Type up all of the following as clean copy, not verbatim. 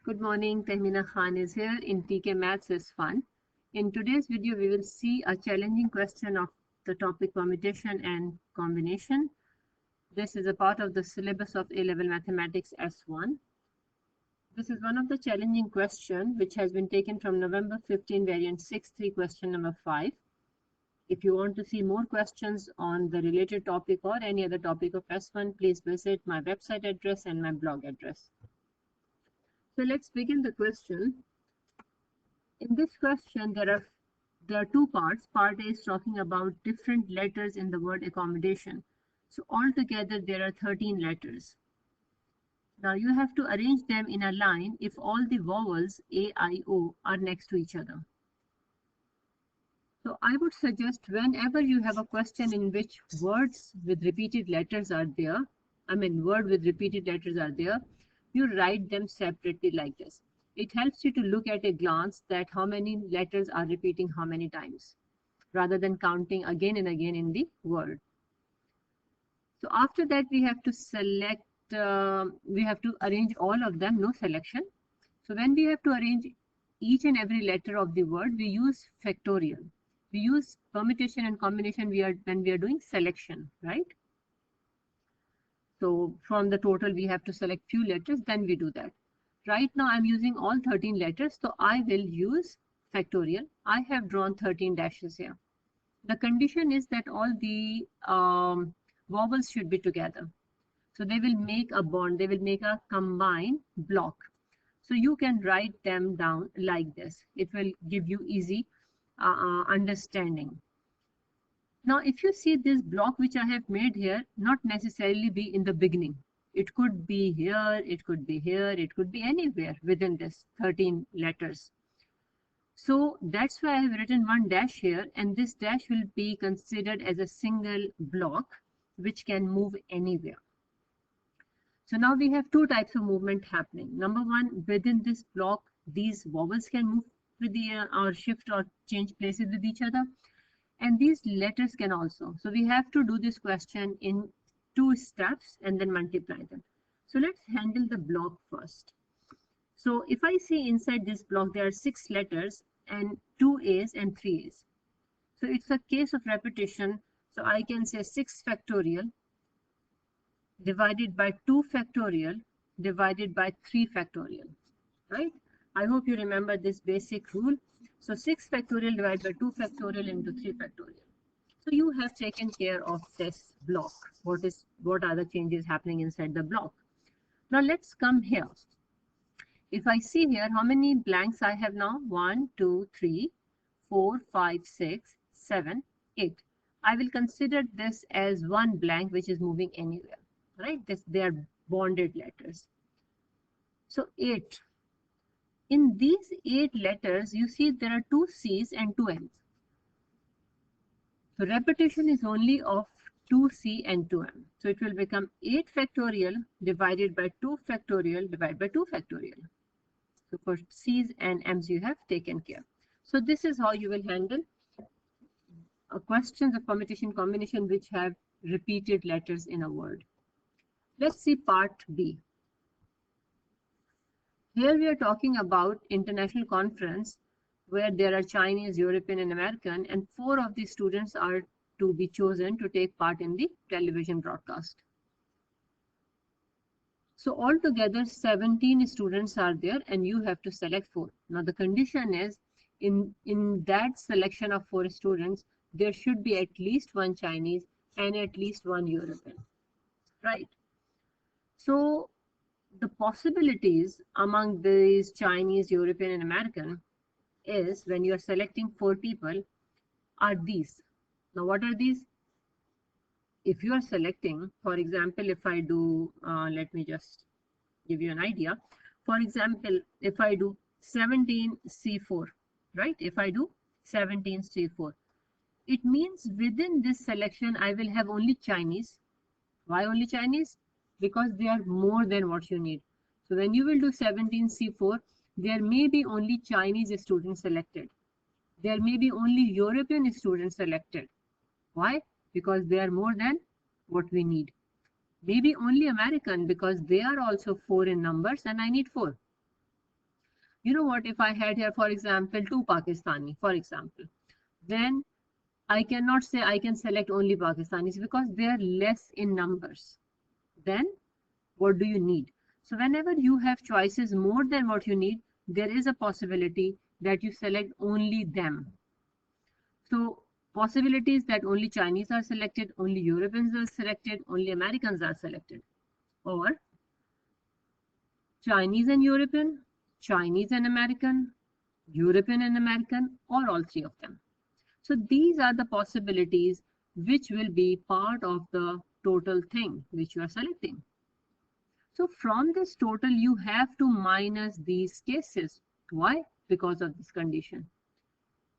Good morning, Tehmina Khan is here in TK Maths is Fun. In today's video, we will see a challenging question of the topic permutation and combination. This is a part of the syllabus of A-Level Mathematics S1. This is one of the challenging questions which has been taken from November 15 variant 6.3 question number 5. If you want to see more questions on the related topic or any other topic of S1, please visit my website address and my blog address. So let's begin the question. In this question, there are two parts. Part A is talking about different letters in the word accommodation. So altogether, there are 13 letters. Now you have to arrange them in a line if all the vowels A, I, O are next to each other. So I would suggest whenever you have a question in which words with repeated letters are there, word with repeated letters are there, you write them separately like this. It helps you to look at a glance that how many letters are repeating how many times, rather than counting again and again in the word. So after that, we have to select, we have to arrange all of them, no selection. So when we have to arrange each and every letter of the word, we use factorial. We use permutation and combination when we are doing selection, right? So from the total, we have to select few letters, then we do that. Right now, I'm using all 13 letters, so I will use factorial. I have drawn 13 dashes here. The condition is that all the vowels should be together. So they will make a bond, they will make a combined block. So you can write them down like this. It will give you easy understanding. Now, if you see this block which I have made here, not necessarily be in the beginning. It could be here, it could be here, it could be anywhere within this 13 letters. So that's why I have written one dash here, and this dash will be considered as a single block which can move anywhere. So now we have two types of movement happening. Number one, within this block, these vowels can move with the or shift or change places with each other. And these letters can also. So we have to do this question in 2 steps and then multiply them. So let's handle the block first. So if I see inside this block, there are 6 letters and 2 A's and 3 A's. So it's a case of repetition. So I can say 6 factorial divided by 2 factorial divided by 3 factorial, right? I hope you remember this basic rule. So 6 factorial divided by 2 factorial into 3 factorial. So you have taken care of this block. What are the changes happening inside the block? Now let's come here. If I see here, how many blanks I have now? 1, 2, 3, 4, 5, 6, 7, 8. I will consider this as one blank which is moving anywhere, right? They are bonded letters. So 8. In these 8 letters, you see there are 2 C's and 2 M's. So repetition is only of 2C and 2M. So it will become 8 factorial divided by 2 factorial divided by 2 factorial. So for C's and M's, you have taken care. So this is how you will handle questions of permutation combination which have repeated letters in a word. Let's see part B. Here we are talking about international conference where there are Chinese, European, and American, and 4 of these students are to be chosen to take part in the television broadcast. So altogether 17 students are there and you have to select 4. Now the condition is in that selection of 4 students, there should be at least one Chinese and at least one European, right? So the possibilities among these Chinese, European, and American is when you are selecting 4 people are these. Now, what are these? If you are selecting, for example, if I do, let me just give you an idea. For example, if I do 17C4, right? If I do 17C4, it means within this selection, I will have only Chinese. Why only Chinese? Because they are more than what you need. So when you will do 17C4, there may be only Chinese students selected. There may be only European students selected. Why? Because they are more than what we need. Maybe only American because they are also 4 in numbers and I need 4. You know what, if I had here, for example, 2 Pakistani, for example, then I cannot say I can select only Pakistanis because they are less in numbers. Then what do you need? So whenever you have choices more than what you need, there is a possibility that you select only them. So possibilities that only Chinese are selected, only Europeans are selected, only Americans are selected, or Chinese and European, Chinese and American, European and American, or all three of them. So these are the possibilities which will be part of the total thing which you are selecting. So from this total, you have to minus these cases. Why? Because of this condition.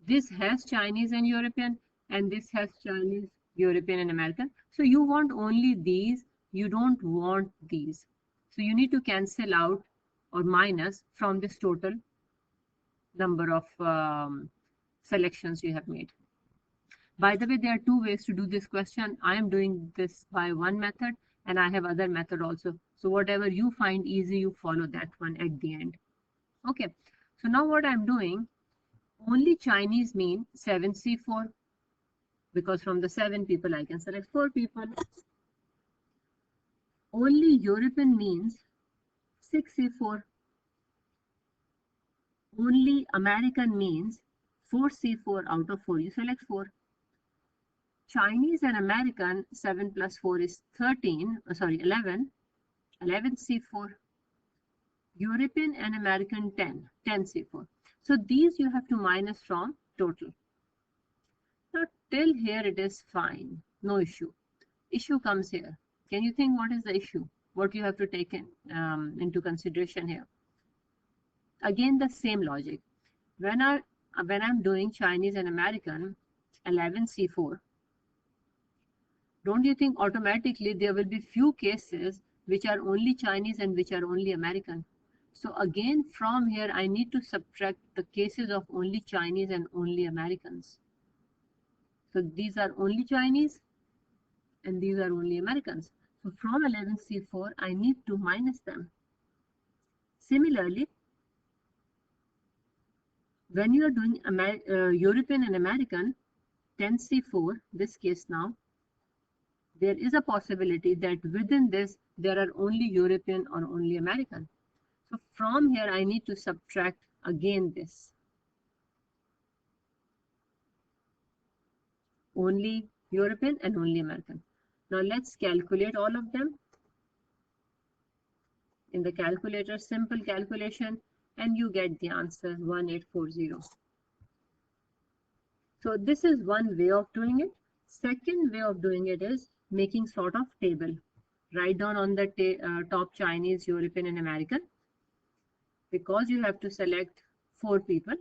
This has Chinese and European, and this has Chinese, European, and American. So you want only these, you don't want these. So you need to cancel out or minus from this total number of selections you have made. By the way, there are two ways to do this question. I am doing this by one method and I have other method also. So whatever you find easy, you follow that one at the end. Okay, so now what I'm doing, only Chinese mean 7C4 because from the 7 people I can select 4 people. Only European means 6C4. Only American means 4C4 out of 4. You select 4. Chinese and American, 7 plus 4 is 13, 11, 11C4. European and American, 10, 10C4. So these you have to minus from total. Now till here it is fine, no issue. Issue comes here. Can you think what is the issue? What you have to take into consideration here? Again, the same logic. When I'm doing Chinese and American, 11C4, don't you think automatically there will be few cases which are only Chinese and which are only American? So again, from here, I need to subtract the cases of only Chinese and only Americans. So these are only Chinese and these are only Americans. So from 11C4, I need to minus them. Similarly, when you are doing European and American, 10C4, this case now, there is a possibility that within this, there are only European or only American. So from here, I need to subtract again this. Only European and only American. Now let's calculate all of them. In the calculator, simple calculation, and you get the answer 1840. So this is one way of doing it. Second way of doing it is making sort of table. Write down on the top Chinese, European, and American. Because you have to select 4 people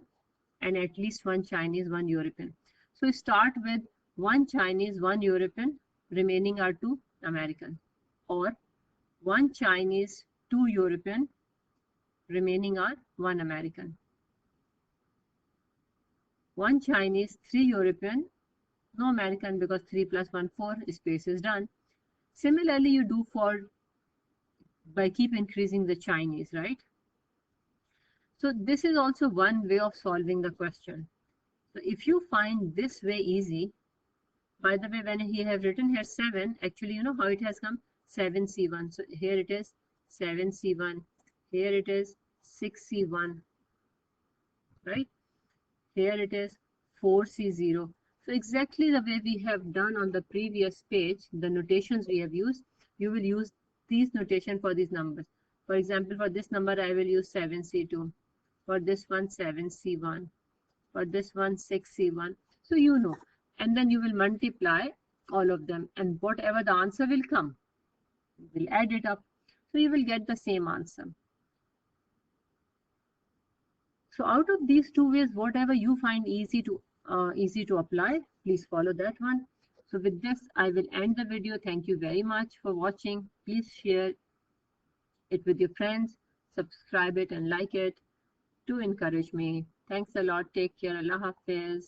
and at least 1 Chinese, 1 European. So start with 1 Chinese, 1 European, remaining are 2 American, or 1 Chinese, 2 European, remaining are 1 American. 1 Chinese, 3 European, no American because 3 plus 1, 4, space is done. Similarly, you do by keep increasing the Chinese, right? So this is also one way of solving the question. So if you find this way easy, by the way, when he have written here 7, actually, you know how it has come? 7C1. So here it is 7C1. Here it is 6C1. Right? Here it is 4C0. So exactly the way we have done on the previous page, the notations we have used, you will use these notation for these numbers. For example, for this number, I will use 7C2. For this one, 7C1. For this one, 6C1. So you know. And then you will multiply all of them. And whatever the answer will come, you will add it up. So you will get the same answer. So out of these two ways, whatever you find easy to apply, please follow that one. So with this, I will end the video. Thank you very much for watching. Please share it with your friends, subscribe it and like it to encourage me. Thanks a lot. Take care. Allah Hafiz.